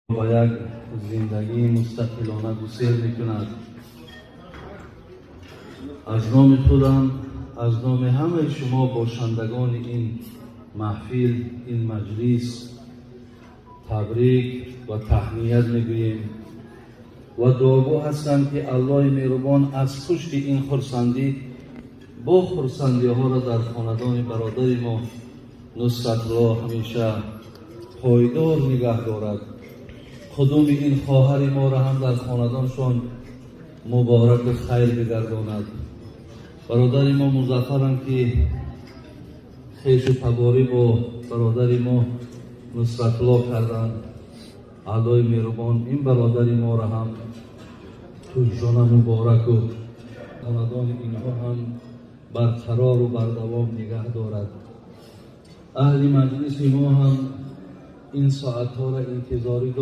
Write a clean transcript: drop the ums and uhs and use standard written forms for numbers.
با یک زندگی مستقلانه گسیل میکند. از نام خودم، از نام همه شما باشندگان این محفل، این مجلس تبریک و تهنیت میگوییم و دعاگو هستم که الله مهربان از پشت این خرسندی با خرسندی ها را در خاندان برادر ما نصرت را همیشه پایدار نگه دارد. کدوم این خواهر ما را هم در خاندانشان مبارک خیر بگرداند. برادر ما مظفرم که خیش و تباری با برادر ما نصرت الله کردند. الله مهربان این برادر ما را هم تو جان مبارک و خاندان اینها هم برقرار و بردوام نگه دارد. اهل مجلس ما هم این ساعت ها را انتظاری